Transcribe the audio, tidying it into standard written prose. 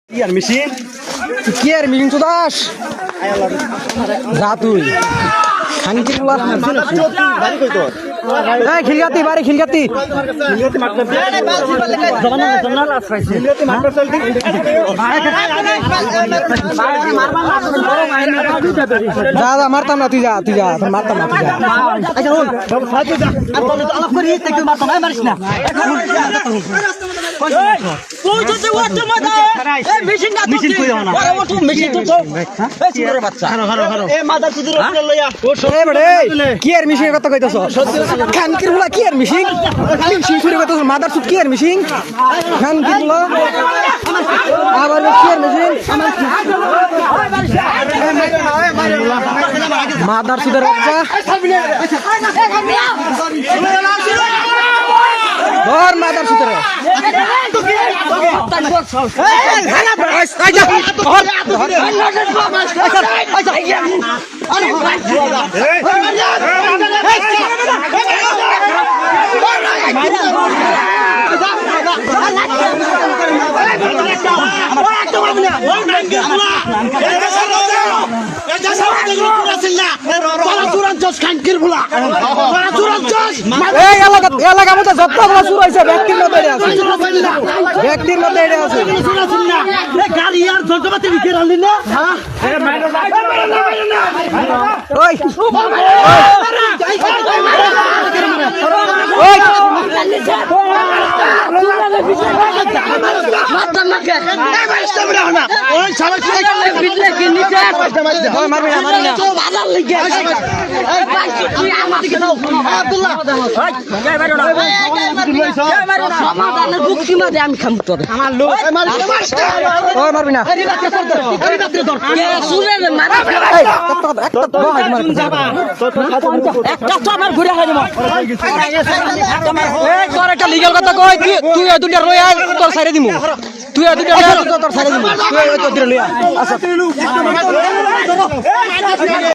ইয়ার missing কি আর milling Das যা তুই খানকি বাড়ি কই তোর এই খিলগাতি বাড়ি খিলগাতি মিলিয়তে মারতে জমানা জমানা লাস পাইছে মিলিয়তে মারতে চলতি যা যা মারতাম না তুই যা তোর মারতাম না তুই যা আচ্ছা শুন সব সাথে যা আর বলে তো আলাপ করি একটু মারতাম না মারিস না তুই যদি ওটা মাথা এই মেশিন না মেশিন কই দাও না আরে ও তুই মেশিন তো এই ছোট বাচ্চা এ মাদা কুদুর লইয়া ও এ বড়ে কি আর মিশিং কথা কইতাছ খানকির বলা কি আর মিশিং মিশিং শুরু কইতাছ মাদার সুট কি আর মিশিং খানকির বলা আবার কি আর মিশিং মাদার সুদের বাচ্চা ধর মাদার সুদের এলাকা মতো যতগুলো শুরু হয়েছে ব্যক্তির মধ্যে আছে ব্যক্তির মধ্যে এটা আছে গাড়ি আর যন্ত্রপাতি লিখে রাখলি না ওই ওই মারবি না আমি খাম তোর ওই মারবি না একটা তো আমার ঘুরে হয় তোর একটা লিগ্যাল কথা কই তুই ওই দুইটা রই আয় তোর সাইরে দিমু তুই ওই দুইটা তোর সাইরে দিমু তুই ওই তোর দুইটা লইয়া আচ্ছা